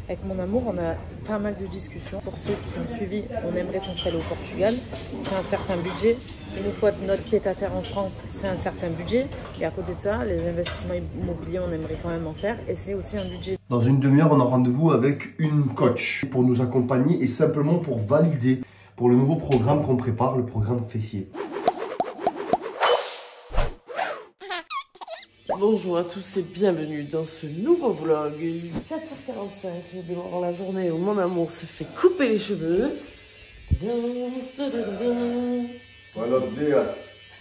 Avec mon amour, on a pas mal de discussions. Pour ceux qui ont suivi, on aimerait s'installer au Portugal. C'est un certain budget. Il nous faut notre pied-à-terre en France, c'est un certain budget. Et à côté de ça, les investissements immobiliers, on aimerait quand même en faire. Et c'est aussi un budget. Dans une demi-heure, on a rendez-vous avec une coach pour nous accompagner et simplement pour valider pour le nouveau programme qu'on prépare, le programme fessier. Bonjour à tous et bienvenue dans ce nouveau vlog. Il est 7h45, je démarre la journée où mon amour se fait couper les cheveux. Buenos dias.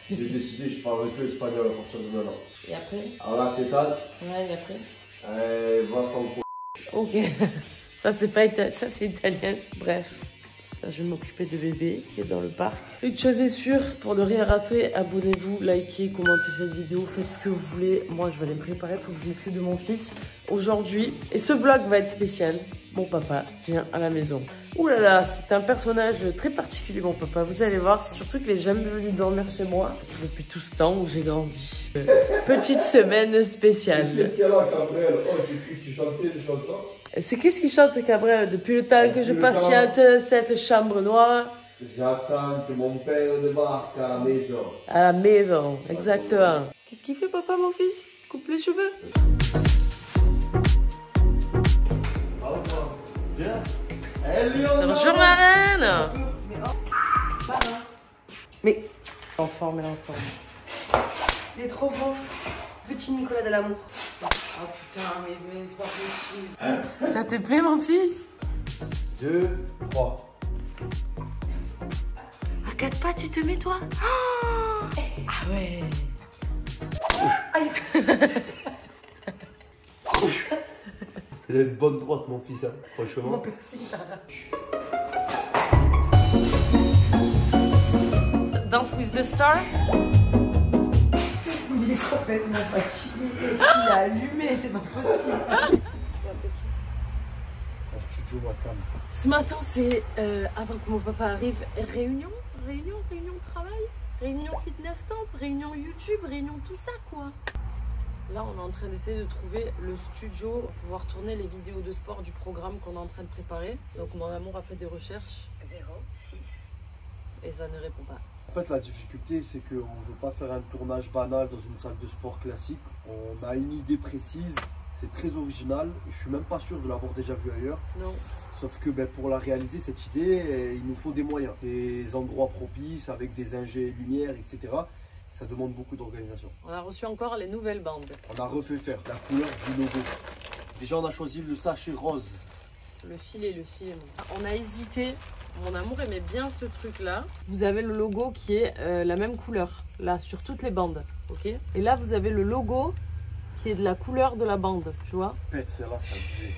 J'ai décidé, je parlerai que espagnol à partir de maintenant. Et après? Alors, qu'est-ce que Ouais, et après? va faire Ok. Ça, c'est pas ça, c'est italien. Bref. Là, je vais m'occuper de bébé qui est dans le parc. Une chose est sûre, pour ne rien rater, abonnez-vous, likez, commentez cette vidéo, faites ce que vous voulez. Moi, je vais aller me préparer, il faut que je m'occupe de mon fils aujourd'hui. Et ce vlog va être spécial. Mon papa vient à la maison. Ouh là là, c'est un personnage très particulier, mon papa. Vous allez voir, c'est surtout qu'il n'est jamais venu dormir chez moi depuis tout ce temps où j'ai grandi. Petite semaine spéciale. Qu'est-ce qu'il y a là, Gabriel? Oh, j'ai cru que tu chantais des chansons. C'est qu'est-ce qui chante, Gabriel, depuis le temps que je patiente cette chambre noire? J'attends que mon père débarque à la maison. À la maison, exactement. Qu'est-ce qu'il fait, papa, mon fils? Coupe les cheveux. Ça va, quoi? Bien. Bonjour, ma reine. Mais... L'enfant, mais l'enfant. Il est trop beau. Petit Nicolas de l'amour. Oh putain, mais c'est pas possible. Ça te plaît, mon fils? 2, 3. À quatre pattes, tu te mets, toi? Oh, ah ouais. Aïe. Il a une bonne droite, mon fils, hein, franchement. Dance with the star. Il est complètement fatigué. Il est allumé, c'est pas possible. Ce matin, c'est avant que mon papa arrive, réunion de travail, réunion fitness camp, réunion YouTube, réunion tout ça, quoi. Là, on est en train d'essayer de trouver le studio pour pouvoir tourner les vidéos de sport du programme qu'on est en train de préparer. Donc, mon amour a fait des recherches. Et ça ne répond pas. En fait, la difficulté, c'est qu'on ne veut pas faire un tournage banal dans une salle de sport classique. On a une idée précise, c'est très original. Je ne suis même pas sûr de l'avoir déjà vu ailleurs. Non. Sauf que pour la réaliser, cette idée, il nous faut des moyens. Des endroits propices avec des ingés lumière, etc. Ça demande beaucoup d'organisation. On a reçu encore les nouvelles bandes. On a refait faire la couleur du logo. Déjà, on a choisi le sachet rose. Le filet, le film. On a hésité. Mon amour aimait bien ce truc-là. Vous avez le logo qui est la même couleur, là, sur toutes les bandes, ok? Et là, vous avez le logo qui est de la couleur de la bande, tu vois? Pète, celle-là, ça faisait.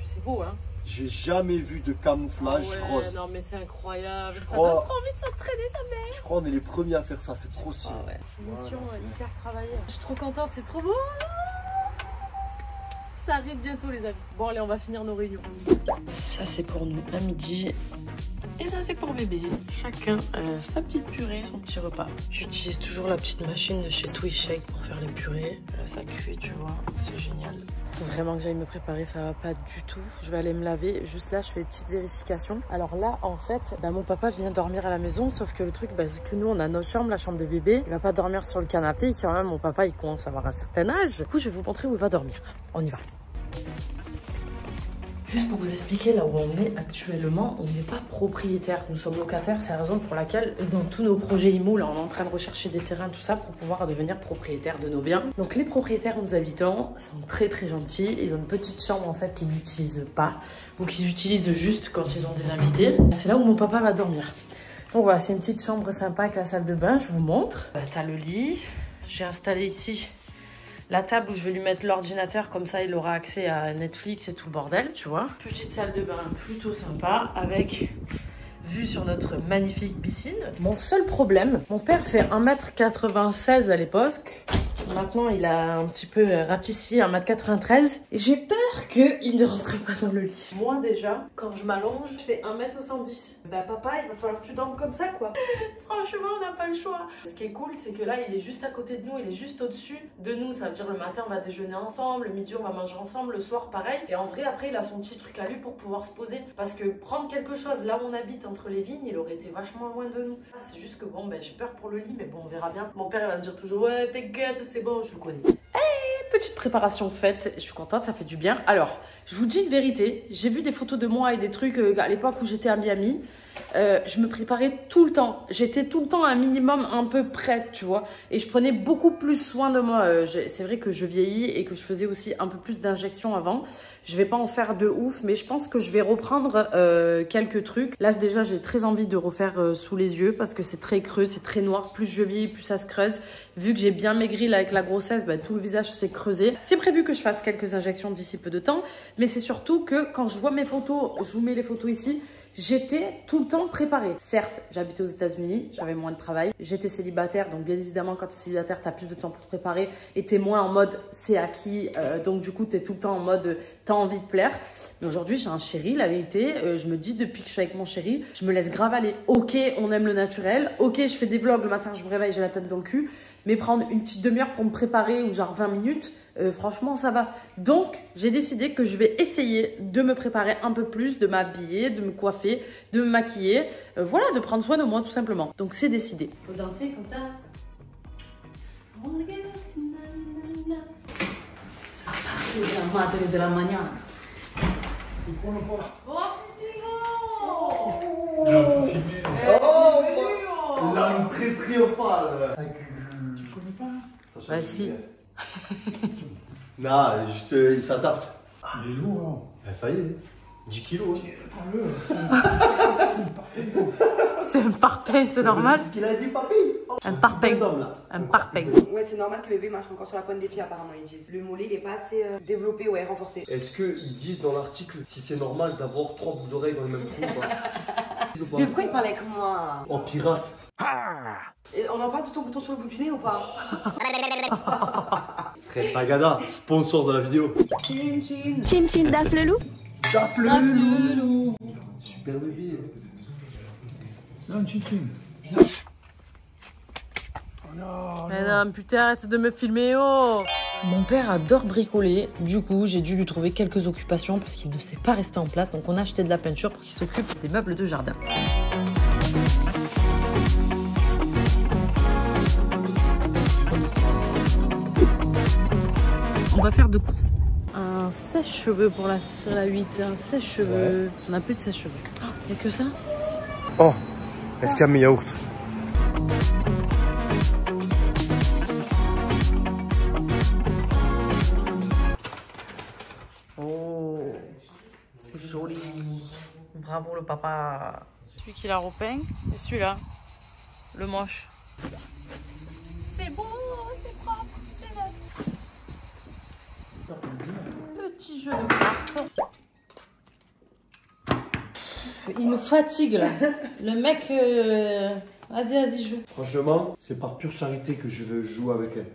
C'est beau, hein? J'ai jamais vu de camouflage rose. Non, mais c'est incroyable. Je Ça crois... donne trop envie de s'entraîner, sa mère. Je crois qu'on est les premiers à faire ça, c'est trop stylé. Ah ouais. Mission hyper travaillée. Je suis trop contente, c'est trop beau. Ça arrive bientôt, les amis. Bon, allez, on va finir nos réunions. Ça, c'est pour nous à midi. Et ça, c'est pour bébé. Chacun sa petite purée, son petit repas. J'utilise toujours la petite machine de chez Twishake pour faire les purées. Ça cuit, tu vois. C'est génial. Faut vraiment que j'aille me préparer, ça va pas du tout. Je vais aller me laver. Juste là, je fais une petite vérification. Alors là, en fait, mon papa vient dormir à la maison. Sauf que le truc, c'est que nous, on a notre chambre, la chambre de bébé. Il va pas dormir sur le canapé. Quand même, mon papa, il commence à avoir un certain âge. Du coup, je vais vous montrer où il va dormir. On y va. Juste pour vous expliquer là où on est actuellement, on n'est pas propriétaire, nous sommes locataires. C'est la raison pour laquelle dans tous nos projets IMO, là on est en train de rechercher des terrains, tout ça pour pouvoir devenir propriétaire de nos biens. Donc les propriétaires, nos habitants, sont très très gentils. Ils ont une petite chambre en fait qu'ils n'utilisent pas ou qu'ils utilisent juste quand ils ont des invités. C'est là où mon papa va dormir. Donc voilà, c'est une petite chambre sympa avec la salle de bain, je vous montre. T'as le lit, j'ai installé ici la table où je vais lui mettre l'ordinateur, comme ça il aura accès à Netflix et tout le bordel, tu vois. Petite salle de bain plutôt sympa, avec vue sur notre magnifique piscine. Mon seul problème, mon père fait 1m96 à l'époque. Maintenant, il a un petit peu rapetissé 1m93. Et j'ai peur qu'il ne rentrait pas dans le lit. Moi déjà, quand je m'allonge, je fais 1m70. Bah papa, il va falloir que tu dormes comme ça quoi. Franchement, on n'a pas le choix. Ce qui est cool, c'est que là, il est juste à côté de nous, il est juste au-dessus de nous. Ça veut dire le matin, on va déjeuner ensemble, le midi, on va manger ensemble, le soir, pareil. Et en vrai, après, il a son petit truc à lui pour pouvoir se poser. Parce que prendre quelque chose là où on habite, entre les vignes, il aurait été vachement loin de nous. Ah, c'est juste que bon, ben j'ai peur pour le lit, mais bon, on verra bien. Mon père, il va me dire toujours, ouais, t'inquiète, c'est bon, je le connais. Petite préparation faite, je suis contente, ça fait du bien. Alors, je vous dis une vérité, j'ai vu des photos de moi et des trucs à l'époque où j'étais à Miami. Je me préparais tout le temps. J'étais tout le temps un minimum un peu prête, tu vois. Et je prenais beaucoup plus soin de moi. C'est vrai que je vieillis et que je faisais aussi un peu plus d'injections avant. Je vais pas en faire de ouf, mais je pense que je vais reprendre quelques trucs. Là, déjà, j'ai très envie de refaire sous les yeux parce que c'est très creux, c'est très noir. Plus je vieillis, plus ça se creuse. Vu que j'ai bien maigri là, avec la grossesse, bah, tout le visage s'est creusé. C'est prévu que je fasse quelques injections d'ici peu de temps. Mais c'est surtout que quand je vois mes photos, je vous mets les photos ici, j'étais tout le temps préparée. Certes, j'habitais aux États-Unis, j'avais moins de travail. J'étais célibataire, donc bien évidemment, quand tu es célibataire, tu as plus de temps pour te préparer et tu es moins en mode c'est acquis. Donc du coup, tu es tout le temps en mode tu as envie de plaire. Mais aujourd'hui, j'ai un chéri, la vérité. Je me dis, depuis que je suis avec mon chéri, je me laisse grave aller. Ok, on aime le naturel. Ok, je fais des vlogs le matin, je me réveille, j'ai la tête dans le cul. Mais prendre une petite demi-heure pour me préparer ou genre 20 minutes, franchement, ça va. Donc, j'ai décidé que je vais essayer de me préparer un peu plus, de m'habiller, de me coiffer, de me maquiller. Voilà, de prendre soin de moi, tout simplement. Donc, c'est décidé. Faut danser comme ça. Ça part de la madre de la mañana. L'entrée triomphale. Bah si. Non, juste, il s'adapte. Il est lourd, Ben, ça y est, 10 kilos. C'est un parpaing, c'est normal. C'est ce qu'il a dit, papy. Un parpaing. Un parpaing. Ouais, c'est normal que le bébé marche encore sur la pointe des pieds, apparemment, ils disent. Le mollet, il est pas assez développé, ouais, renforcé. Est-ce qu'ils disent dans l'article si c'est normal d'avoir 3 boucles d'oreilles dans le même trou ou pas? Mais pourquoi il parle avec moi? Oh, pirate. Et on en parle de ton bouton sur le bout du nez ou pas? Frère Tagada, sponsor de la vidéo. Chin chin. Chin chin Daf le loup. Daf le loup. Super bébé. Non, chichi. Mais non, putain, arrête de me filmer, oh! Mon père adore bricoler, du coup j'ai dû lui trouver quelques occupations parce qu'il ne sait pas rester en place, donc on a acheté de la peinture pour qu'il s'occupe des meubles de jardin. On va faire deux courses. Un sèche-cheveux pour la 8, un sèche-cheveux. Ouais. On n'a plus de sèche-cheveux. Oh, il n'y a que ça? Oh, est-ce qu'il y a mes yaourts? Oh, c'est joli. Bravo le papa. Celui qui l'a repeint et celui-là, le moche. C'est beau, c'est propre, c'est neuf. Petit jeu de cartes. Il nous fatigue là. Le mec, vas-y, joue. Franchement, c'est par pure charité que je veux jouer avec elle.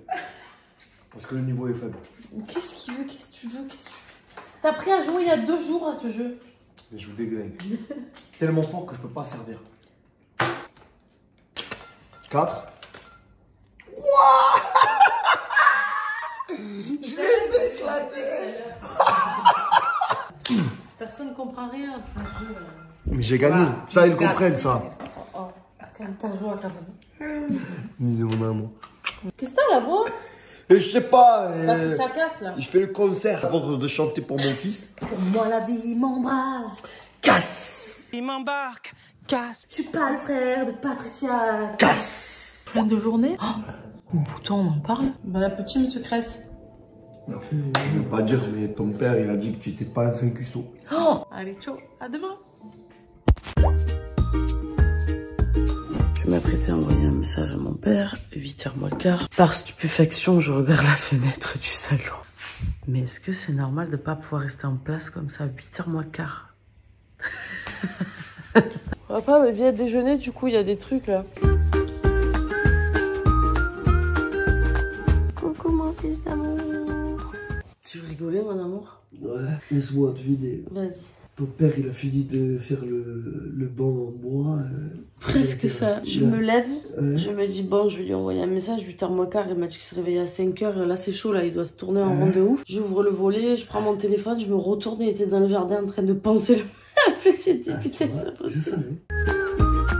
Parce que le niveau est faible. Qu'est-ce qu'il veut? Qu'est-ce que tu veux? Qu'est-ce que tu fais? T'as appris à jouer il y a 2 jours à ce jeu. Mais je vous déglingue. Tellement fort que je peux pas servir. 4. Je les ai éclatés. Personne ne comprend rien. Mais j'ai gagné. Ça, ils comprennent ça. Oh, quand t'as joué à ta bonne. Misez mon amour. Qu'est-ce que t'as là-bas? Et je sais pas. Ça casse là. Je fais le concert avant de chanter pour mon fils. Pour moi, la vie m'embrasse. Casse. Il m'embarque, casse. Je suis pas le frère de Patricia. Casse. Fin de journée. Oh, le bouton, on en parle. Bon appétit, monsieur Cress. Je veux pas dire, mais ton père, il a dit que tu étais pas un fin cuistot. Oh, allez, ciao. À demain. Je m'apprêtais à envoyer un message à mon père, 8h moins le quart. Par stupéfaction, je regarde la fenêtre du salon. Mais est-ce que c'est normal de pas pouvoir rester en place comme ça, 8h moins le quart? Papa, viens déjeuner, du coup, il y a des trucs là. Coucou mon fils d'amour. Tu rigolais, mon amour? Ouais, laisse-moi deviner. Vas-y. Ton père, il a fini de faire le banc en bois. Presque ça. Je Ouais. me lève, Ouais. je me dis bon, je vais lui envoyer un message, 8h moins quart, il m'a dit qu'il se réveillait à 5h, là c'est chaud, là il doit se tourner en rond de ouf. J'ouvre le volet, je prends mon téléphone, je me retourne, il était dans le jardin en train de penser le j'ai dit putain, c'est Je possible. savais.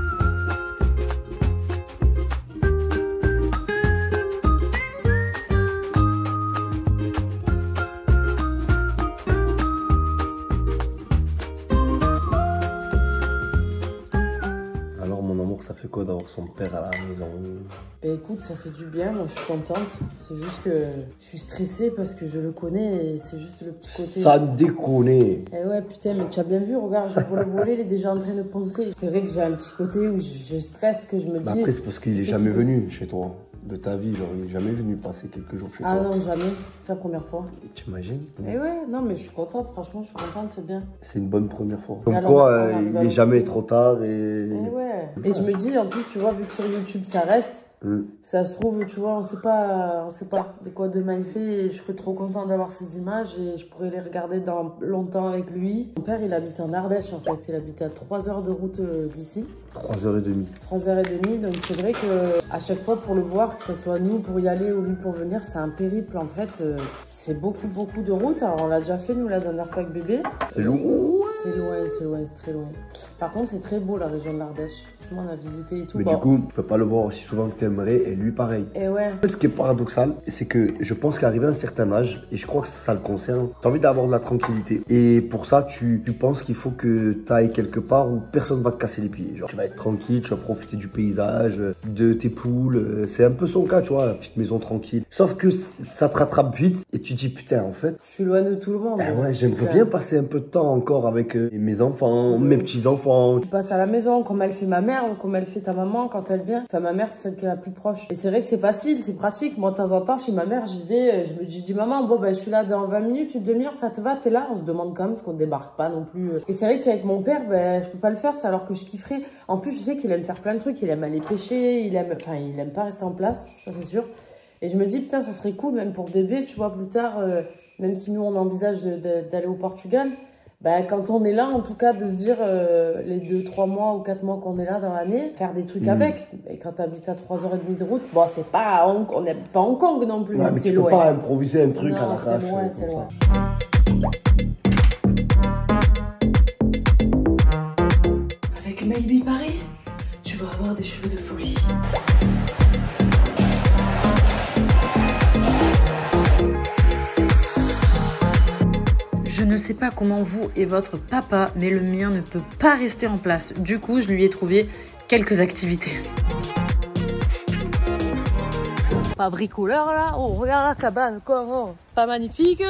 Alors mon amour, ça fait quoi d'avoir son père à la maison? Bah écoute, ça fait du bien, moi je suis contente. C'est juste que je suis stressée parce que je le connais et c'est juste le petit côté. Ça déconne. Eh ouais, putain, mais tu as bien vu, regarde, j'ouvre le volet, il est déjà en train de penser. C'est vrai que j'ai un petit côté où je stresse, que je me dis. Bah après, c'est parce qu'il est c'est jamais qui venu chez toi. De ta vie, genre, il est jamais venu passer quelques jours chez Ah toi. non, jamais, c'est la première fois. T'imagines? Eh ouais, non, mais je suis contente, franchement, je suis contente, c'est bien. C'est une bonne première fois. Comme alors, quoi, alors, il alors, est jamais trop tard et... Eh ouais. Et je me dis, en plus, tu vois, vu que sur YouTube ça reste, ça se trouve, tu vois, on sait pas de quoi demain il fait et je serais trop contente d'avoir ces images et je pourrais les regarder dans longtemps avec lui. Mon père, il habite en Ardèche, en fait. Il habite à 3 heures de route d'ici. 3h30. 3h30, donc c'est vrai que à chaque fois pour le voir, que ce soit nous pour y aller ou lui pour venir, c'est un périple en fait. C'est beaucoup de route. Alors on l'a déjà fait nous la dernière fois avec bébé. C'est lourd. C'est loin, c'est très loin. Par contre c'est très beau la région de l'Ardèche. Franchement on a visité et tout. Mais Bon. du coup, tu peux pas le voir aussi souvent que t'aimerais et lui pareil. Et ouais. En fait, ce qui est paradoxal, c'est que je pense qu'arrivé à un certain âge, et je crois que ça le concerne, t'as envie d'avoir de la tranquillité. Et pour ça, tu penses qu'il faut que t'ailles quelque part où personne va te casser les pieds. Genre, tu vas être tranquille, tu vas profiter du paysage, de tes poules. C'est un peu son cas, tu vois, la petite maison tranquille. Sauf que ça te rattrape vite et tu te dis, putain, en fait, Je suis loin de tout le monde. ouais, j'aimerais Putain. bien passer un peu de temps encore avec mes enfants, mes petits-enfants. Tu passes à la maison, comme elle fait ma mère, ou comme elle fait ta maman quand elle vient. Enfin, ma mère, c'est celle qui est la plus proche. Et c'est vrai que c'est facile, c'est pratique. Moi, de temps en temps, chez ma mère, j'y vais, je dis, maman, bon, ben, je suis là dans 20 minutes, une demi-heure, ça te va, t'es là? On se demande quand même, parce qu'on débarque pas non plus. Et c'est vrai qu'avec mon père, ben, je peux pas le faire, c'est alors que je kifferais. En plus, je sais qu'il aime faire plein de trucs, il aime aller pêcher, il aime pas rester en place, ça c'est sûr. Et je me dis, putain, ça serait cool, même pour bébé, tu vois, plus tard, même si nous, on envisage d'aller au Portugal, bah, quand on est là, en tout cas, de se dire les 2, 3 mois ou 4 mois qu'on est là dans l'année, faire des trucs avec. Et quand t'habites à 3h30 de route, bon, c'est pas on n'habite pas à Hong Kong non plus, Ouais, mais mais c'est tu peux loin. pas improviser un truc à Non, l'arrache. c'est loin, c'est comme loin. ça. Avec Maybe Paris, tu vas avoir des cheveux de folie. Je ne sais pas comment vous et votre papa, mais le mien ne peut pas rester en place. Du coup, je lui ai trouvé quelques activités. Pas bricoleur là. Oh, regarde la cabane, quoi. Oh. Pas magnifique.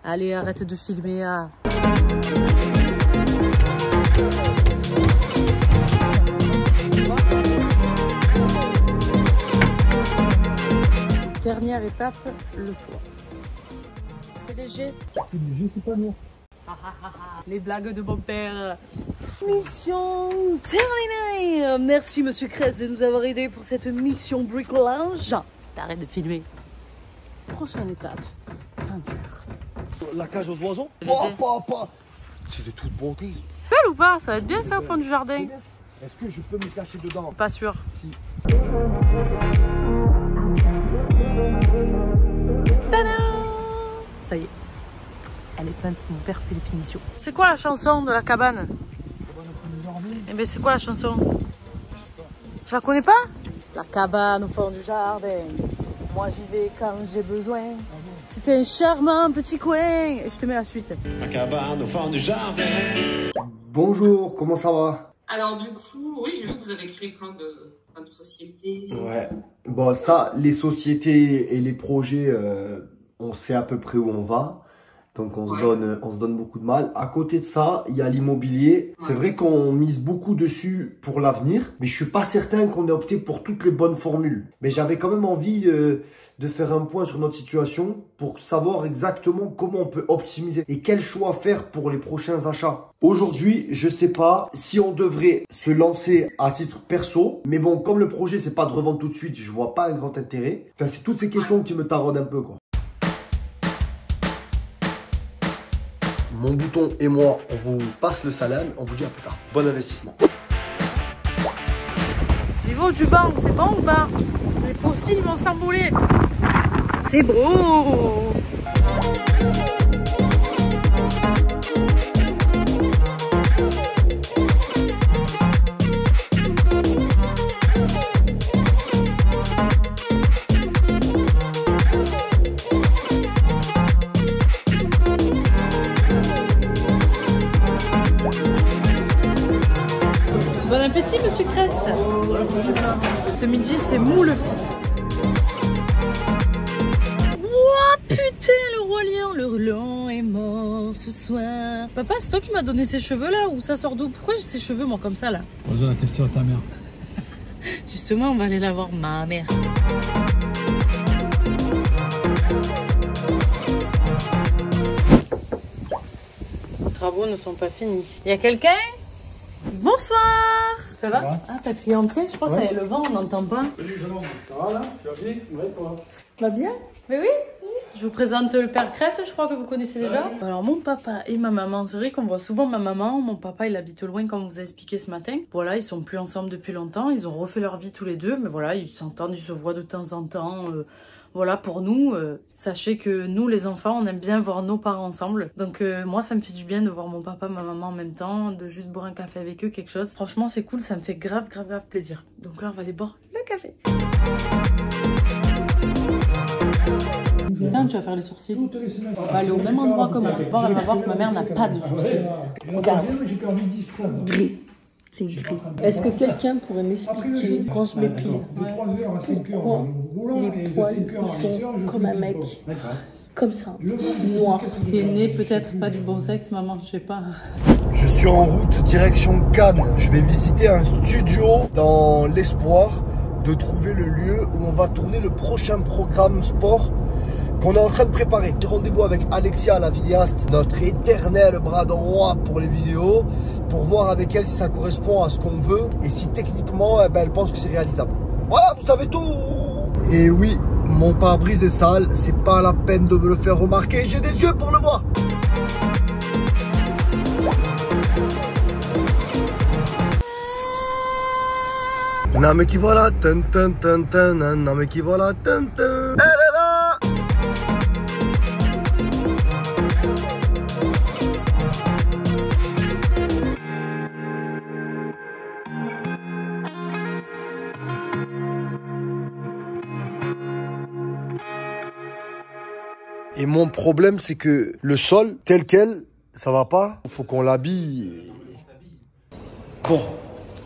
Allez, arrête de filmer. Hein. Dernière étape, le toit. C'est léger. C'est pas lourd. Les blagues de mon père. Mission terminée. Merci Monsieur Kress de nous avoir aidés pour cette mission bricolage. T'arrêtes de filmer. Prochaine étape, peinture. La cage aux oiseaux. C'est de toute beauté. Belle ou pas? Ça va être bien ça au fond du jardin. Est-ce que je peux me cacher dedans? Pas sûr. Si. Tada! Ça y est. Elle est peinte, mon père fait les finitions. C'est quoi la chanson de la cabane? Eh ben c'est quoi la chanson? Tu la connais pas? La cabane au fond du jardin. Moi j'y vais quand j'ai besoin. C'était un charmant petit coin. Et je te mets la suite. La cabane au fond du jardin. Bonjour, comment ça va? Alors du coup, oui, j'ai vu que vous avez créé plein de sociétés. Ouais. Bon, ça, les sociétés et les projets, on sait à peu près où on va. Donc on se donne beaucoup de mal. À côté de ça, il y a l'immobilier. C'est vrai qu'on mise beaucoup dessus pour l'avenir, mais je suis pas certain qu'on ait opté pour toutes les bonnes formules. Mais j'avais quand même envie de faire un point sur notre situation pour savoir exactement comment on peut optimiser et quel choix faire pour les prochains achats. Aujourd'hui, je sais pas si on devrait se lancer à titre perso, mais bon, comme le projet c'est pas de revendre tout de suite, je vois pas un grand intérêt. Enfin, c'est toutes ces questions qui me taraudent un peu, quoi. mon bouton et moi, on vous passe le salam. On vous dit à plus tard. Bon investissement. Niveau du vent, c'est bon ou pas? Les fossiles vont s'envoler. C'est beau. Bon appétit, monsieur Cress. Ce midi, c'est moule frites. Ouah, putain, le roi lion. Le lion est mort ce soir. Papa, c'est toi qui m'as donné ces cheveux là ou ça sort d'où? Pourquoi j'ai ces cheveux, moi, comme ça là? Pose la question à ta mère. Justement, on va aller la voir, ma mère. Les travaux ne sont pas finis. Il y a quelqu'un? Bonsoir. Ça va? Ah, t'as crié entrée? Je crois que c'est le vent, on n'entend pas. Salut, jeune homme. Ça va là? Tu vas bien? Ouais, toi. Va bien? Mais oui. Je vous présente le père Cress, je crois que vous connaissez déjà. Alors mon papa et ma maman, c'est vrai qu'on voit souvent ma maman. Mon papa, il habite loin comme on vous a expliqué ce matin. Voilà, ils sont plus ensemble depuis longtemps. Ils ont refait leur vie tous les deux. Mais voilà, ils s'entendent, ils se voient de temps en temps. Voilà, pour nous, sachez que nous, les enfants, on aime bien voir nos parents ensemble. Donc moi, ça me fait du bien de voir mon papa, ma maman en même temps, de juste boire un café avec eux, quelque chose. Franchement, c'est cool, ça me fait grave plaisir. Donc là, on va aller boire le café. Quand tu vas faire les sourcils, on va aller au même endroit que moi. Voir, elle va voir que ma mère n'a pas de sourcils. Regarde. J'ai perdu 10 phrases. Gris. C'est gris. Est-ce que quelqu'un pourrait m'expliquer quand je m'épile pourquoi les poils sont comme un mec, comme ça, noir? T'es né peut-être pas du bon sexe, maman, je sais pas. Je suis en route direction Cannes. Je vais visiter un studio dans l'espoir de trouver le lieu où on va tourner le prochain programme sport qu'on est en train de préparer. J'ai rendez-vous avec Alexia, la vidéaste, notre éternel bras droit pour les vidéos, pour voir avec elle si ça correspond à ce qu'on veut et si techniquement elle pense que c'est réalisable. Voilà, vous savez tout. Et oui, mon pare-brise est sale, c'est pas la peine de me le faire remarquer, j'ai des yeux pour le voir. Non mais qui voilà, non mais qui voilà, elle est là. Et mon problème c'est que le sol tel quel, ça va pas, faut qu'on l'habille. Bon.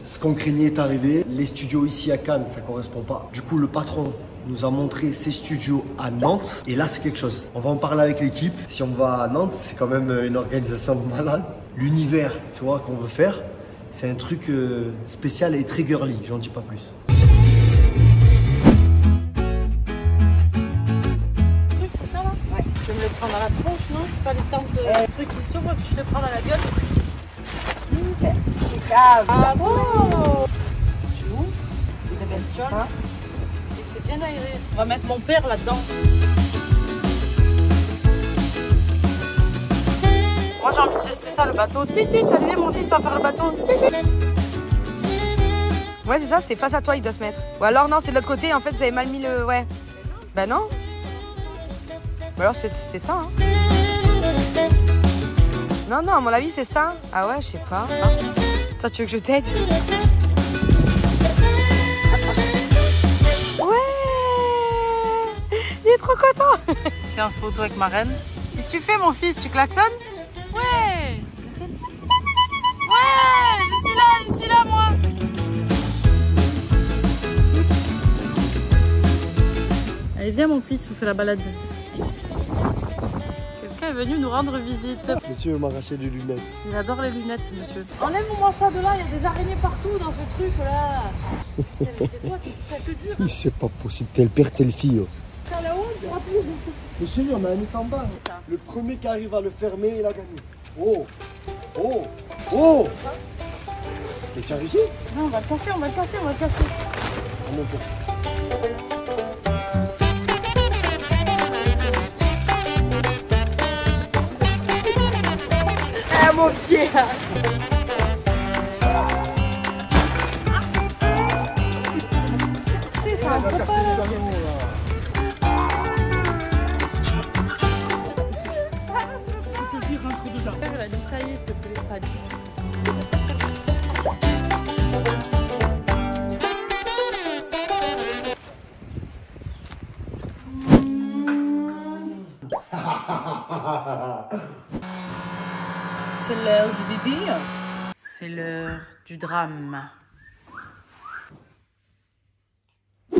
Ce qu'on craignait est arrivé. Les studios ici à Cannes, ça correspond pas. Du coup, le patron nous a montré ses studios à Nantes. Et là, c'est quelque chose. On va en parler avec l'équipe. Si on va à Nantes, c'est quand même une organisation de malade. L'univers, tu vois, qu'on veut faire, c'est un truc spécial et très girly. J'en dis pas plus. C'est ça là? Ouais. Tu peux me le prendre à la tronche, non? C'est pas des temps de trucs qui s'ouvrent que je te prends à la gueule. Ah bon? Tu ouvres les bestioles et c'est bien aéré. On va mettre mon père là-dedans. Moi j'ai envie de tester ça, le bateau. Titi, t'as vu mon fils va faire le bateau. Titi. Ouais, c'est ça, c'est face à toi, il doit se mettre. Ou alors, non, c'est de l'autre côté, en fait, vous avez mal mis le. Ouais. Bah non. Ou alors, c'est ça, hein. Non, non, à mon avis, c'est ça. Ah ouais, je sais pas. Ah. Toi, tu veux que je t'aide? Ouais. Il est trop content. Séance photo avec ma reine. Qu'est-ce que tu fais, mon fils? Tu klaxonnes? Ouais. Ouais, je suis là, moi. Allez, viens, mon fils, on fait la balade. Quelqu'un est venu nous rendre visite. Monsieur m'a arraché des lunettes. Il adore les lunettes, ce monsieur. Enlève-moi ça de là, il y a des araignées partout dans ce truc là. C'est toi qui fais que dur. C'est pas possible, tel père, telle fille. T'as là-haut, tu vois plus. Mais chez lui, on a un en bas. Le premier qui arrive à le fermer, il a gagné. Oh! Oh! Oh! Mais tu as réussi? Non, on va le casser, on va le casser, on va le casser. Ah, mon père. trop fière. C'est un copain là. Elle a dit ça y est, s'il te plaît, pas du tout. C'est l'heure du bébé. C'est l'heure du drame.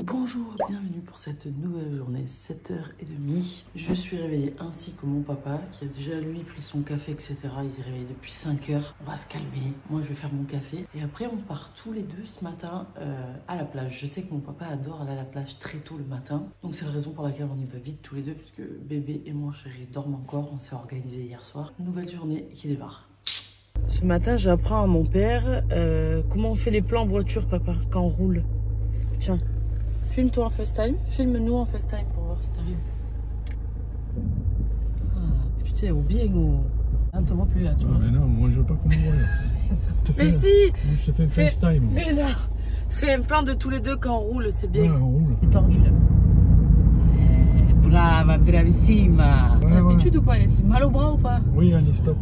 Bonjour, bienvenue pour cette nouvelle journée, 7h30. Je suis réveillée ainsi que mon papa qui a déjà lui pris son café, etc. Il s'est réveillé depuis 5h. On va se calmer, moi je vais faire mon café. Et après on part tous les deux ce matin à la plage. Je sais que mon papa adore aller à la plage très tôt le matin. Donc c'est la raison pour laquelle on y va vite tous les deux, puisque bébé et mon chéri dorment encore. On s'est organisé hier soir. Nouvelle journée qui démarre. Ce matin j'apprends à mon père comment on fait les plans en voiture, papa, quand on roule. Tiens. Filme-toi en FaceTime, filme-nous en FaceTime pour voir si t'arrives. Ah, putain, ou bien, ou... Ah, on te voit plus là, tu vois. Mais non, moi je veux pas qu'on me voie. Mais si! Moi, je te fais un FaceTime. Mais non! Fais un plan de tous les deux quand on roule, c'est bien. Ouais, on roule. C'est tordu là. Brava, bravissima. T'as l'habitude ou pas? C'est mal au bras ou pas? Oui, allez, stop.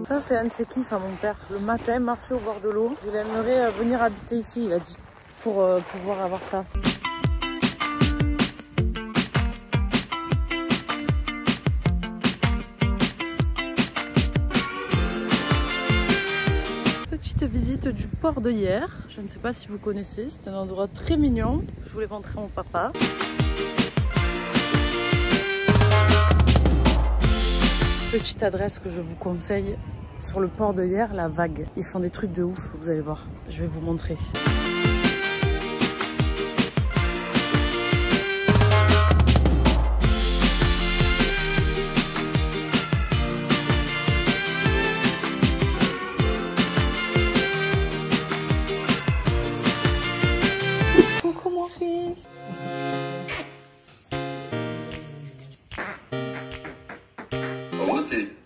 Ça, c'est un de ses kiffs à mon père. Le matin, marcher au bord de l'eau. Il aimerait venir habiter ici, il a dit, pour pouvoir avoir ça. Petite visite du port de Hyères. Je ne sais pas si vous connaissez, c'est un endroit très mignon. Je voulais montrer à mon papa. Petite adresse que je vous conseille sur le port de Hyères, la Vague. Ils font des trucs de ouf, vous allez voir. Je vais vous montrer. Coucou mon fils.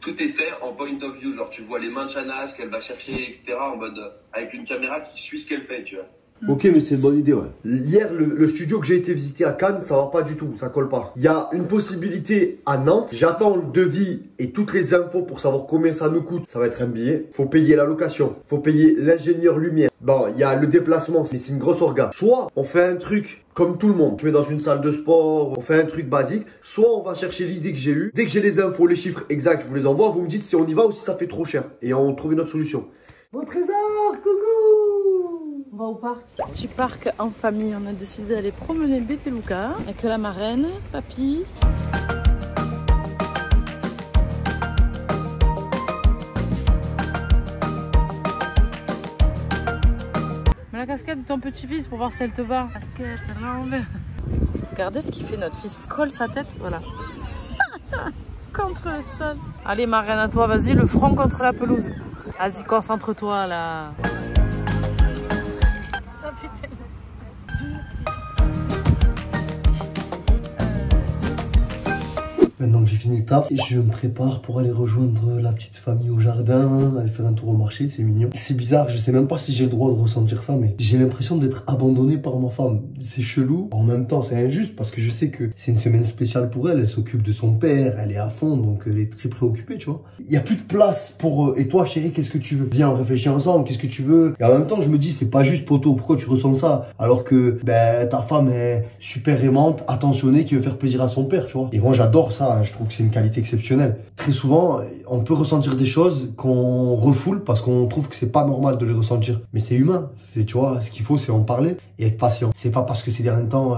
Tout est fait en point of view, genre tu vois les mains de Shana, ce qu'elle va chercher, etc. en mode avec une caméra qui suit ce qu'elle fait, tu vois. Ok, mais c'est une bonne idée, ouais. Hier, le studio que j'ai été visiter à Cannes, ça va pas du tout, ça colle pas. Il y a une possibilité à Nantes. J'attends le devis et toutes les infos pour savoir combien ça nous coûte. Ça va être un billet. Faut payer la location, faut payer l'ingénieur lumière. Bon, il y a le déplacement, mais c'est une grosse orga. Soit on fait un truc comme tout le monde, tu es dans une salle de sport, on fait un truc basique. Soit on va chercher l'idée que j'ai eue. Dès que j'ai les infos, les chiffres exacts, je vous les envoie. Vous me dites si on y va ou si ça fait trop cher. Et on trouve une autre solution. Mon trésor, coucou! On va au parc. Petit parc en famille. On a décidé d'aller promener bébé Luca avec la marraine, papy. Mets la casquette de ton petit-fils pour voir si elle te va. Casquette à l'envers. Regardez ce qu'il fait notre fils. Il colle sa tête, voilà. Contre le sol. Allez marraine, à toi, vas-y, le front contre la pelouse. Vas-y, concentre-toi là. Ça fait tellement... Maintenant que j'ai fini le taf, je me prépare pour aller rejoindre la petite famille au jardin, aller faire un tour au marché, c'est mignon. C'est bizarre, je sais même pas si j'ai le droit de ressentir ça, mais j'ai l'impression d'être abandonné par ma femme. C'est chelou. En même temps, c'est injuste parce que je sais que c'est une semaine spéciale pour elle. Elle s'occupe de son père, elle est à fond, donc elle est très préoccupée, tu vois. Il y a plus de place pour... Et toi, chérie, qu'est-ce que tu veux? Viens, on réfléchit ensemble, qu'est-ce que tu veux? Et en même temps, je me dis, c'est pas juste, poto, pourquoi tu ressens ça? Alors que, ben, ta femme est super aimante, attentionnée, qui veut faire plaisir à son père, tu vois. Et moi, j'adore ça, je trouve que c'est une qualité exceptionnelle. Très souvent, on peut ressentir des choses qu'on refoule parce qu'on trouve que c'est pas normal de les ressentir. Mais c'est humain. Tu vois, ce qu'il faut, c'est en parler et être patient. C'est pas parce que ces derniers temps,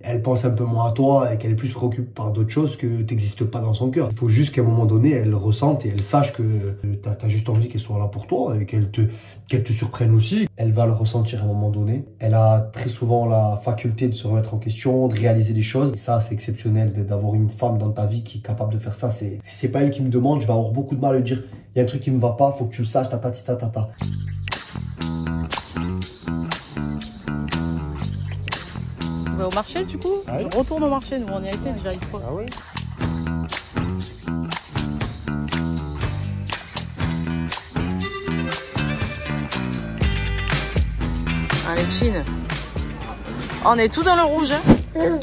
elle pense un peu moins à toi et qu'elle est plus préoccupée par d'autres choses que t'existes pas dans son cœur. Il faut juste qu'à un moment donné, elle ressente et elle sache que t'as juste envie qu'elle soit là pour toi et qu'elle te surprenne aussi. Elle va le ressentir à un moment donné. Elle a très souvent la faculté de se remettre en question, de réaliser des choses. Et ça, c'est exceptionnel d'avoir une femme dans ta vie qui est capable de faire ça. Si c'est pas elle qui me demande, je vais avoir beaucoup de mal à lui dire il y a un truc qui me va pas, faut que tu le saches, ta. au marché du coup. Ah oui. On retourne au marché, nous on y a été déjà une fois. Ah ouais. Allez, Chine. On est tout dans le rouge. Hein.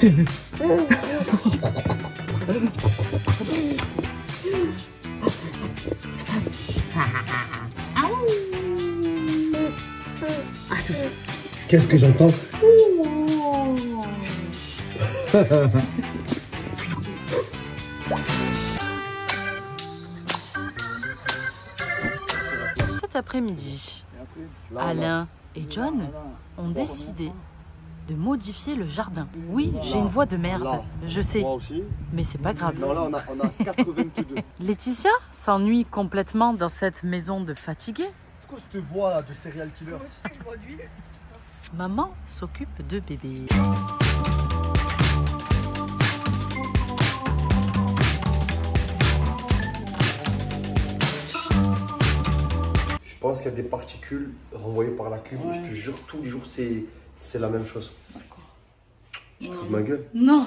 Qu'est-ce que j'entends? Cet après-midi, Alain et John ont décidé de modifier le jardin. Oui, j'ai une voix de merde, je sais, Moi aussi. mais c'est pas grave. Non, là, on a 82. Laetitia s'ennuie complètement dans cette maison de fatigués. C'est quoi cette voix là de serial killer? Maman s'occupe de bébé. Je pense qu'il y a des particules renvoyées par la clim. Je te jure, tous les jours, c'est la même chose. D'accord. Tu te fous de ma gueule? Non.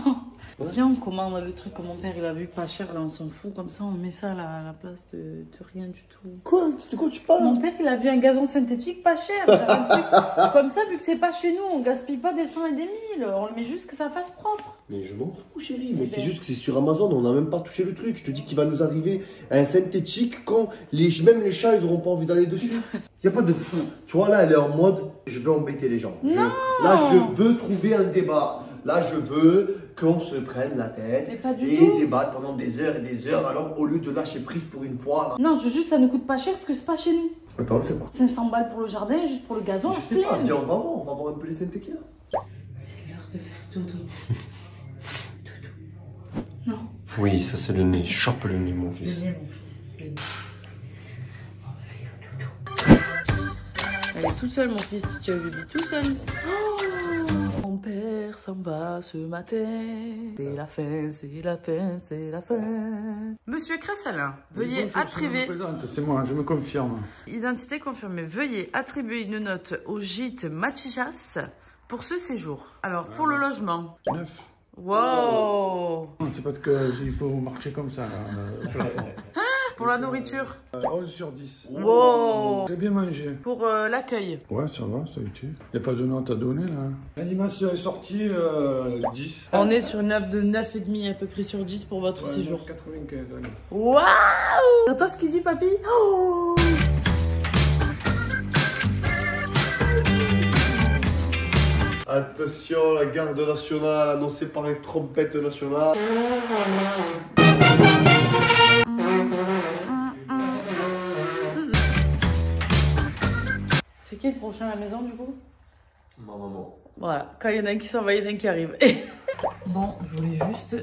Viens, on commande le truc que mon père il a vu pas cher, là on s'en fout, comme ça on met ça là, à la place de rien du tout. Quoi? De quoi tu parles? Mon père il a vu un gazon synthétique pas cher, un truc comme ça, vu que c'est pas chez nous, on gaspille pas des 100 et des 1000, on le met juste que ça fasse propre. Mais je m'en fous, chérie. Mais c'est juste que c'est sur Amazon, on n'a même pas touché le truc. Je te dis qu'il va nous arriver un synthétique quand même les chats ils auront pas envie d'aller dessus. Y a pas de fou. Tu vois, là elle est en mode je veux embêter les gens. Là je veux trouver un débat. Là, je veux qu'on se prenne la tête et débattre pendant des heures et des heures, alors au lieu de lâcher prise pour une fois. Non, je veux juste ça ne coûte pas cher parce que c'est pas chez nous. Mais pas, on le fait pas. 500 balles pour le jardin, juste pour le gazon. Je sais pas, viens, on va voir un peu les synthés qu'il y a. C'est l'heure de faire dodo. Non. Oui, ça c'est le nez. Chope le nez, mon fils. Le nez, mon fils. On fait dodo. Elle est tout seul, mon fils. Tu as vu tout seul. Mon père s'en va ce matin. C'est la fin, c'est la fin, c'est la fin. Monsieur Cressalin, veuillez attribuer... C'est moi, je me confirme. Identité confirmée. Veuillez attribuer une note au gîte Matijas pour ce séjour. Alors, pour le logement... 9. Wow. C'est parce qu'il faut marcher comme ça, là, au plafond. Pour la nourriture 11 sur 10. Wow. J'ai bien mangé. Pour l'accueil. Ouais, ça va, ça a été. Il n'y a pas de note à donner, là. L'animation est sortie, 10. On est sur une note de 9,5 à peu près sur 10 pour votre séjour. 95, allez. Waouh. T'entends ce qu'il dit, papy? Oh. Attention, la garde nationale annoncée par les trompettes nationales. C'est qui le prochain à la maison du coup? Ma maman. Voilà, quand il y en a un qui s'en va, il y en a un qui arrive. Bon, je voulais juste,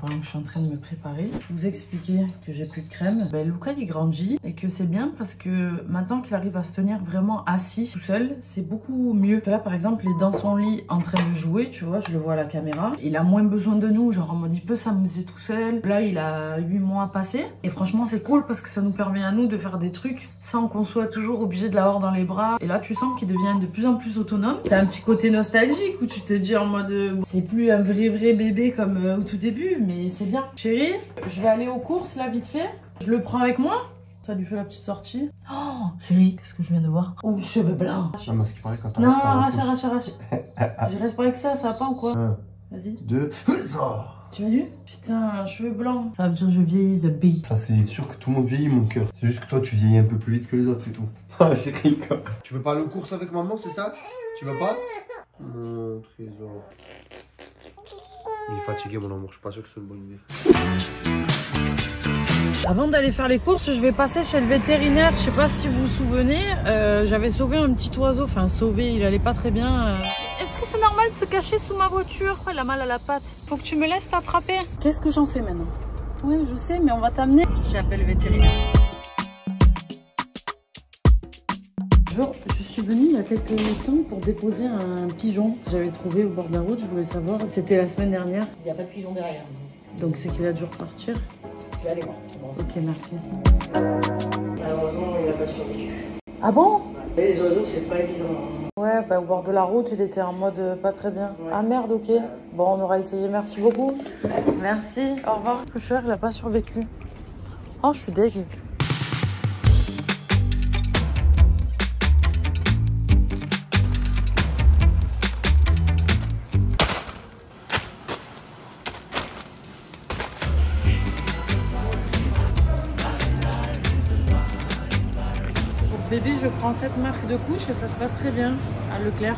pendant que je suis en train de me préparer, vous expliquer que j'ai plus de crème. Ben, Luca il grandit et que c'est bien parce que maintenant qu'il arrive à se tenir vraiment assis tout seul, c'est beaucoup mieux. Là par exemple, il est dans son lit en train de jouer, tu vois, je le vois à la caméra. Il a moins besoin de nous, genre en mode il peut s'amuser tout seul. Là il a 8 mois passés et franchement c'est cool parce que ça nous permet à nous de faire des trucs sans qu'on soit toujours obligé de l'avoir dans les bras. Et là tu sens qu'il devient de plus en plus autonome. T'as un petit côté nostalgique où tu te dis en mode c'est plus un vrai bébé comme au tout début, mais c'est bien. Chérie, je vais aller aux courses là vite fait. Je le prends avec moi. Ça lui fait la petite sortie. Oh, chérie, qu'est-ce que je viens de voir? Oh, cheveux blancs. Non, mais ce qui paraît quand on non, arrache. Je reste pas avec ça, ça va pas ou quoi? 1, vas-y. 2, tu m'as vu? Putain, cheveux blancs. Ça veut dire que je vieillis the bee. Ça, c'est sûr que tout le monde vieillit, mon cœur. C'est juste que toi, tu vieillis un peu plus vite que les autres, c'est tout. Ah, chérie, quoi. Tu veux pas aller aux courses avec maman, c'est ça? Tu veux pas? Mon trésor. Il est fatigué, mon amour. Je suis pas sûr que c'est une bonne idée. Avant d'aller faire les courses, je vais passer chez le vétérinaire. Je sais pas si vous vous souvenez, j'avais sauvé un petit oiseau. Enfin, sauvé, il allait pas très bien. Est-ce que c'est normal de se cacher sous ma voiture? Il a mal à la patte. Faut que tu me laisses t'attraper. Qu'est-ce que j'en fais maintenant? Oui, je sais, mais on va t'amener. J'appelle le vétérinaire. Je suis venue il y a quelques temps pour déposer un pigeon que j'avais trouvé au bord de la route. Je voulais savoir, c'était la semaine dernière. Il n'y a pas de pigeon derrière. Donc c'est qu'il a dû repartir. Je vais aller voir. Ok, merci. Malheureusement, il n'a pas survécu. Ah bon? Et les oiseaux, c'est pas évident. Ouais, Ouais, bah, au bord de la route, il était en mode pas très bien. Ah merde, ok. Bon, on aura essayé, merci beaucoup. Merci, au revoir. Le cher, il a pas survécu. Oh, je suis dégueu. Bébé, je prends cette marque de couche et ça se passe très bien à Leclerc.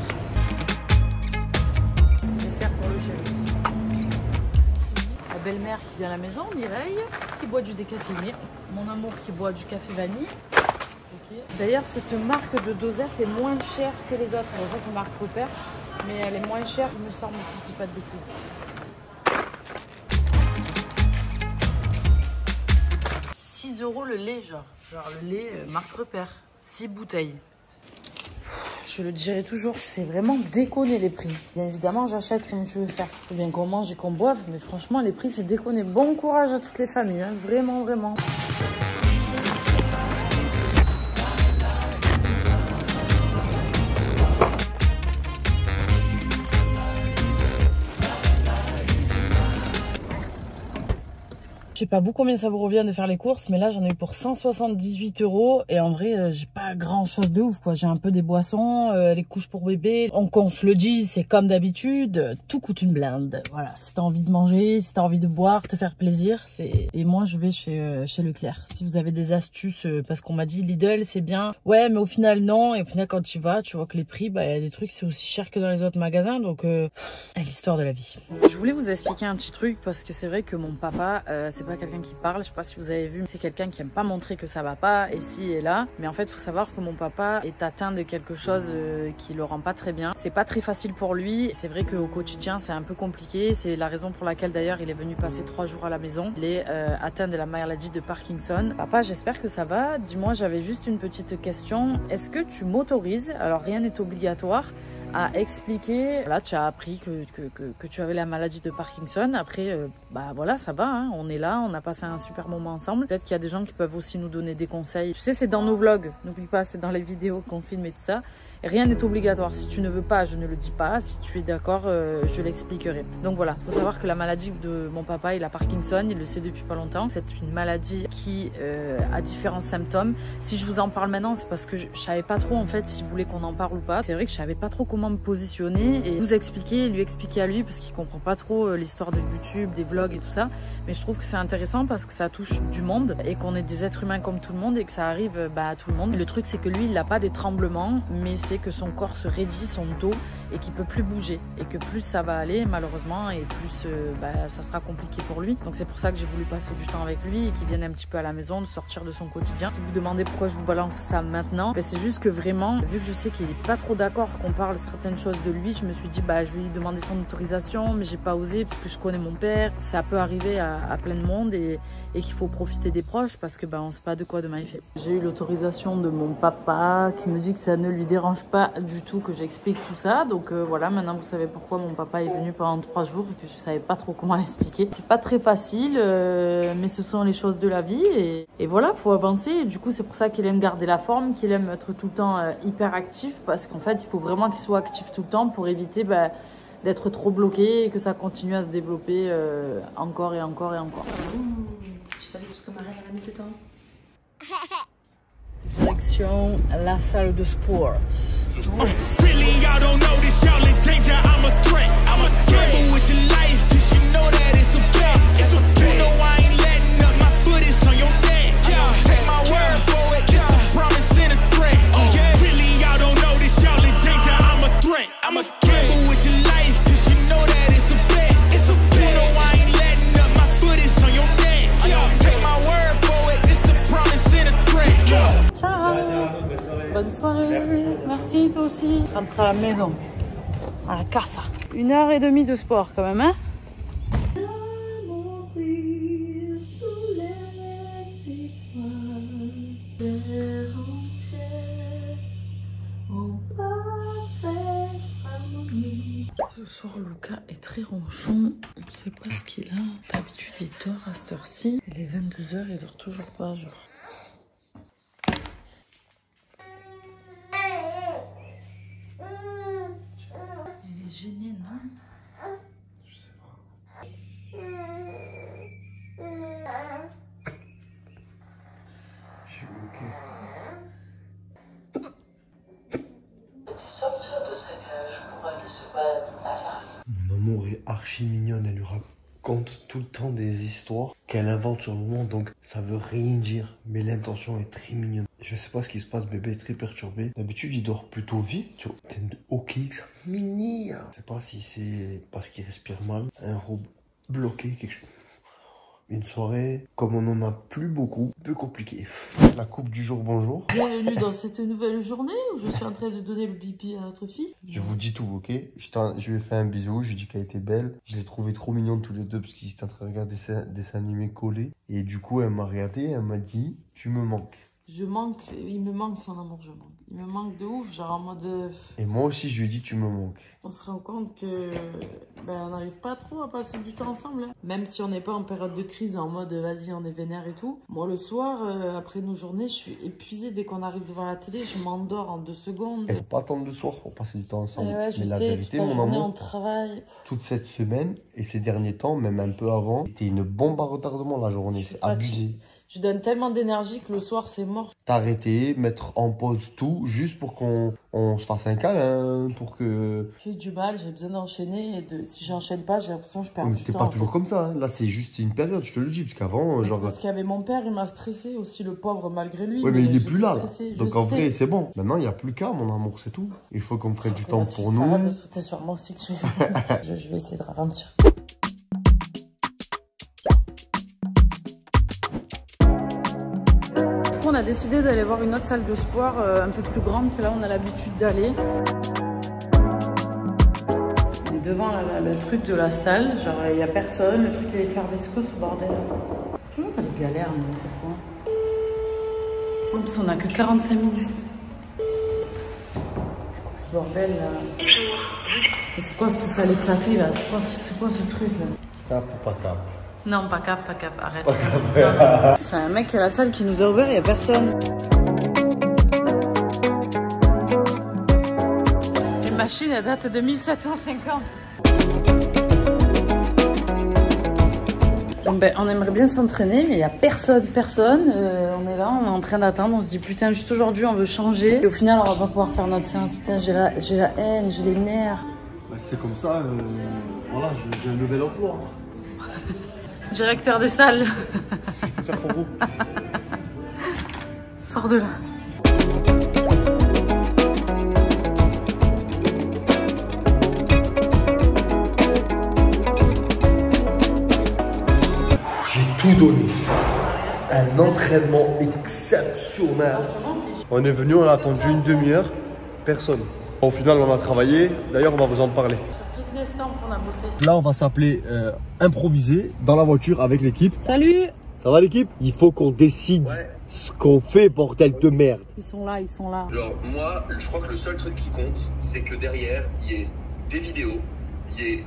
Dessert pour le chéri. La belle-mère qui vient à la maison, Mireille, qui boit du décaféiné. Mon amour qui boit du café vanille. Okay. D'ailleurs, cette marque de dosette est moins chère que les autres. Bon, ça, c'est marque Repère, mais elle est moins chère, il me semble, si je dis pas de bêtises. 6 € le lait, genre le lait marque Repère. 6 bouteilles. Je le dirai toujours, c'est vraiment déconné les prix. Bien évidemment, j'achète comme tu veux faire. Faut bien qu'on mange et qu'on boive, mais franchement, les prix, c'est déconné. Bon courage à toutes les familles, hein. Vraiment, vraiment. Je sais pas vous combien ça vous revient de faire les courses, mais là j'en ai eu pour 178 € et en vrai j'ai pas grand chose de ouf quoi. J'ai un peu des boissons, les couches pour bébé. On se le dit, c'est comme d'habitude, tout coûte une blinde. Voilà, si t'as envie de manger, si t'as envie de boire, te faire plaisir, c'est. Et moi je vais chez Leclerc. Si vous avez des astuces, parce qu'on m'a dit Lidl c'est bien, ouais mais au final non. Et au final quand tu vas, tu vois que les prix, bah il y a des trucs c'est aussi cher que dans les autres magasins, donc l'histoire de la vie. Je voulais vous expliquer un petit truc parce que c'est vrai que mon papa, c'est pas quelqu'un qui parle, je sais pas si vous avez vu, c'est quelqu'un qui aime pas montrer que ça va pas ici et là, mais en fait il faut savoir que mon papa est atteint de quelque chose qui le rend pas très bien. C'est pas très facile pour lui, c'est vrai qu'au quotidien c'est un peu compliqué, c'est la raison pour laquelle d'ailleurs il est venu passer 3 jours à la maison. Il est atteint de la maladie de Parkinson. Papa, j'espère que ça va, dis-moi, j'avais juste une petite question, est-ce que tu m'autorises, alors rien n'est obligatoire, à expliquer, là tu as appris que tu avais la maladie de Parkinson, après bah voilà ça va, hein. On est là, on a passé un super moment ensemble, peut-être qu'il y a des gens qui peuvent aussi nous donner des conseils, tu sais c'est dans nos vlogs, n'oublie pas c'est dans les vidéos qu'on filme et tout ça. Rien n'est obligatoire, si tu ne veux pas, je ne le dis pas, si tu es d'accord, je l'expliquerai. Donc voilà, il faut savoir que la maladie de mon papa, il a Parkinson, il le sait depuis pas longtemps. C'est une maladie qui a différents symptômes. Si je vous en parle maintenant, c'est parce que je savais pas trop en fait s'il voulait qu'on en parle ou pas. C'est vrai que je savais pas trop comment me positionner et nous expliquer, lui expliquer à lui parce qu'il comprend pas trop l'histoire de YouTube, des vlogs et tout ça. Mais je trouve que c'est intéressant parce que ça touche du monde et qu'on est des êtres humains comme tout le monde et que ça arrive à tout le monde. Le truc c'est que lui, il n'a pas des tremblements, mais c'est que son corps se raidit, son dos, et qu'il peut plus bouger. Et que plus ça va aller, malheureusement, et plus ça sera compliqué pour lui. Donc c'est pour ça que j'ai voulu passer du temps avec lui et qu'il vienne un petit peu à la maison, de sortir de son quotidien. Si vous demandez pourquoi je vous balance ça maintenant, c'est juste que vraiment, vu que je sais qu'il est pas trop d'accord qu'on parle certaines choses de lui, je me suis dit je vais lui demander son autorisation, mais j'ai pas osé parce que je connais mon père. Ça peut arriver à plein de monde et qu'il faut profiter des proches parce que on sait pas de quoi demain il fait. J'ai eu l'autorisation de mon papa qui me dit que ça ne lui dérange pas du tout que j'explique tout ça. Donc voilà, maintenant vous savez pourquoi mon papa est venu pendant 3 jours et que je savais pas trop comment l'expliquer. C'est pas très facile, mais ce sont les choses de la vie et voilà, faut avancer. Et du coup, c'est pour ça qu'il aime garder la forme, qu'il aime être tout le temps hyper actif parce qu'en fait, il faut vraiment qu'il soit actif tout le temps pour éviter d'être trop bloqué et que ça continue à se développer encore et encore et encore. Tu savais tout ce que Marie a mis dedans? Direction la salle de sport. Bonne soirée, merci toi aussi. Rentre à la maison, à la casa. 1h30 de sport quand même, hein? Ce soir, Lucas est très ronchon. On ne sait pas ce qu'il a. D'habitude, il dort à cette heure-ci. Il est 22h, il dort toujours pas, genre. Mon amour est archi mignonne, elle lui raconte tout le temps des histoires qu'elle invente sur le moment, donc ça veut rien dire, mais l'intention est très mignonne. Je sais pas ce qui se passe, bébé est très perturbé. D'habitude, il dort plutôt vite, tu vois. T'es une OKX mini. Je sais pas si c'est parce qu'il respire mal, un robe bloqué, quelque chose. Une soirée, comme on en a plus beaucoup, un peu compliquée. La coupe du jour, bonjour. Bienvenue dans cette nouvelle journée où je suis en train de donner le bibi à notre fils. Je vous dis tout, ok? Je lui ai fait un bisou, je lui ai dit qu'elle était belle. Je l'ai trouvé trop mignonne tous les deux parce qu'ils étaient en train de regarder des dessins animés collés. Et du coup, elle m'a regardé, elle m'a dit, tu me manques. Je manque, il me manque mon amour, je manque. Il me manque de ouf, genre en mode... Et moi aussi, je lui ai dit, tu me manques. On se rend compte que on n'arrive pas trop à passer du temps ensemble. Hein. Même si on n'est pas en période de crise, en mode vas-y, on est vénère et tout. Moi, le soir, après nos journées, je suis épuisée. Dès qu'on arrive devant la télé, je m'endors en 2 secondes. Il faut pas attendre le soir pour passer du temps ensemble. Ouais, je mais sais, la vérité, toute la mon journée, amour, on travaille. toute cette semaine et ces derniers temps, même un peu avant, c'était une bombe à retardement la journée. C'est abusé. Je donne tellement d'énergie que le soir, c'est mort. T'arrêter, mettre en pause tout, juste pour qu'on se fasse un câlin, pour que... J'ai du mal, j'ai besoin d'enchaîner. Et si j'enchaîne pas, j'ai l'impression que je perds du temps. T'es pas toujours comme ça. Hein. Là, c'est juste une période, je te le dis. Parce qu'avant, genre... C'est parce qu'il y avait mon père, il m'a stressé aussi, le pauvre, malgré lui. Oui, mais il est plus là. Stressée, donc en vrai, c'est bon. Maintenant, il n'y a plus qu'à, mon amour, c'est tout. Il faut qu'on prenne du temps pour nous. Arrête de sauter sur moi aussi que je vais essayer de ralentir. On a décidé d'aller voir une autre salle de sport un peu plus grande que là on a l'habitude d'aller. On est devant le truc de la salle, genre il n'y a personne, le truc il est fermé, c'est quoi ce bordel? Tout le monde a des galères, mais pourquoi? En plus on a que 45 minutes. C'est quoi ce bordel là? Mais c'est quoi cette salle éclatée là? C'est quoi ce truc là? Cap ou pas cap? Non, pas cap, arrête. Non. C'est un mec à la salle qui nous a ouvert, il n'y a personne. Les machines, elles datent de 1750. Donc, on aimerait bien s'entraîner, mais il n'y a personne. On est là, on est en train d'attendre, on se dit putain, juste aujourd'hui, on veut changer. Et au final, on va pas pouvoir faire notre séance. Putain, j'ai la haine, j'ai les nerfs. Bah, c'est comme ça, voilà, j'ai un nouvel emploi. Directeur des salles. Qu'est-ce que je peux faire pour vous? Sors de là. J'ai tout donné. Un entraînement exceptionnel. On est venu, on a attendu une demi-heure. Personne. Au final, on a travaillé. D'ailleurs, on va vous en parler. Fitness camp, on a bossé. Là, on va s'appeler improviser dans la voiture avec l'équipe. Salut! Ça va l'équipe? Il faut qu'on décide ce qu'on fait, bordel de merde. Ils sont là. Genre, moi, je crois que le seul truc qui compte, c'est que derrière, il y ait des vidéos, il y ait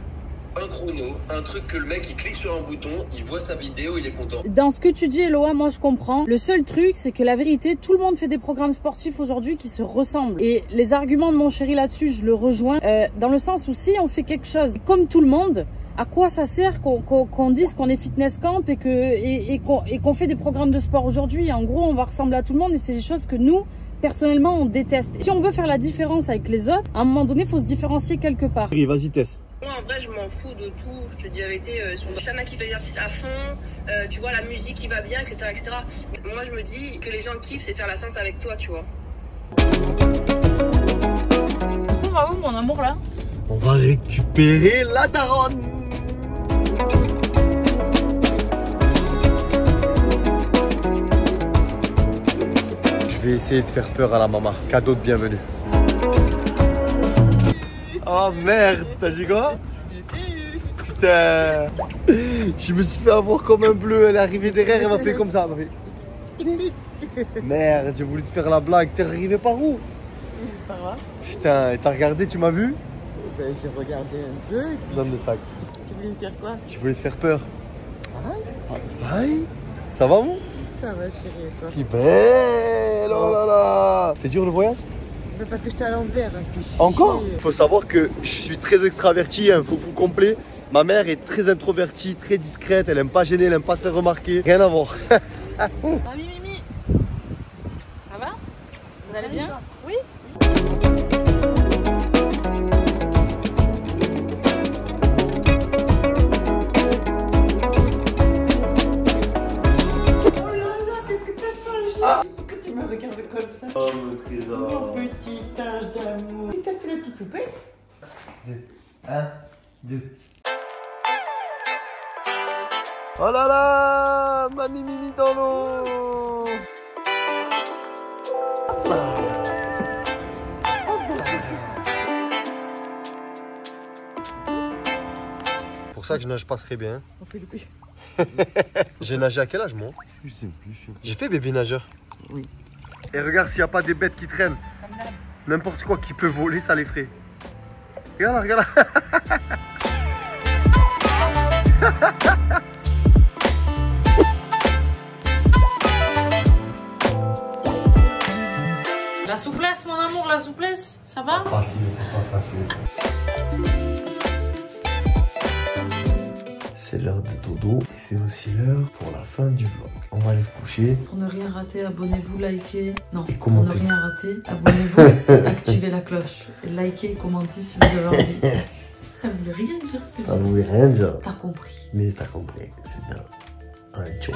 un chrono, un truc que le mec, il clique sur un bouton, il voit sa vidéo, il est content. Dans ce que tu dis, Eloa, moi je comprends. Le seul truc, c'est que la vérité, tout le monde fait des programmes sportifs aujourd'hui qui se ressemblent. Et les arguments de mon chéri là-dessus, je le rejoins. Dans le sens où si on fait quelque chose comme tout le monde, à quoi ça sert qu'on dise qu'on est fitness camp et qu'on fait des programmes de sport aujourd'hui? En gros, on va ressembler à tout le monde et c'est des choses que nous, personnellement, on déteste. Si on veut faire la différence avec les autres, à un moment donné, il faut se différencier quelque part. Vas-y, Tess. Moi, en vrai, je m'en fous de tout. Je te dis la vérité, Chana qui fait l'exercice à fond, tu vois, la musique qui va bien, etc., etc. Moi, je me dis que les gens kiffent, c'est faire la séance avec toi, tu vois. On va où, mon amour, là? On va récupérer la daronne. Je vais essayer de faire peur à la maman. Cadeau de bienvenue. Oh merde, t'as dit quoi? Putain, je me suis fait avoir comme un bleu. Elle est arrivée derrière, elle m'a fait comme ça. Elle m'a fait... Merde, j'ai voulu te faire la blague. T'es arrivé par où? Par là. Putain, et t'as regardé, tu m'as vu? Ben, j'ai regardé un peu. Donne le sac. Tu voulais me faire quoi? Je voulais te faire peur. Ouais. Ouais. Ça va, vous? Ça va, chérie, et toi? T'es belle, oh là là. C'est dur le voyage? Mais parce que j'étais à l'envers. Encore? Il faut savoir que je suis très extraverti, un fou complet. Ma mère est très introvertie, très discrète, elle aime pas gêner, elle aime pas se faire remarquer. Rien à voir. Mamie, Mimi. Ça va? Vous allez bien? Oui. 2. 1, 2. Oh là là, mamie Mimi dans l'eau. Pour ça que je nage pas très bien. On fait le plus. J'ai nagé à quel âge moi? Je sais plus. J'ai fait bébé nageur. Oui. Et regarde s'il n'y a pas des bêtes qui traînent. N'importe quoi qui peut voler, ça les ferait. Regarde là, regarde là. La souplesse, mon amour, la souplesse, ça va? Facile, c'est pas facile. C'est l'heure de dodo et c'est aussi l'heure pour la fin du vlog. On va aller se coucher. Pour ne rien rater, abonnez-vous, likez. Non, et pour ne commentez. rien rater, abonnez-vous, activez la cloche. Et likez et commentez si vous avez envie. Ça ne voulait rien dire ce que Ça j'ai dit. ne voulait rien dire. T'as compris. Mais t'as compris, c'est bien. Allez, ciao.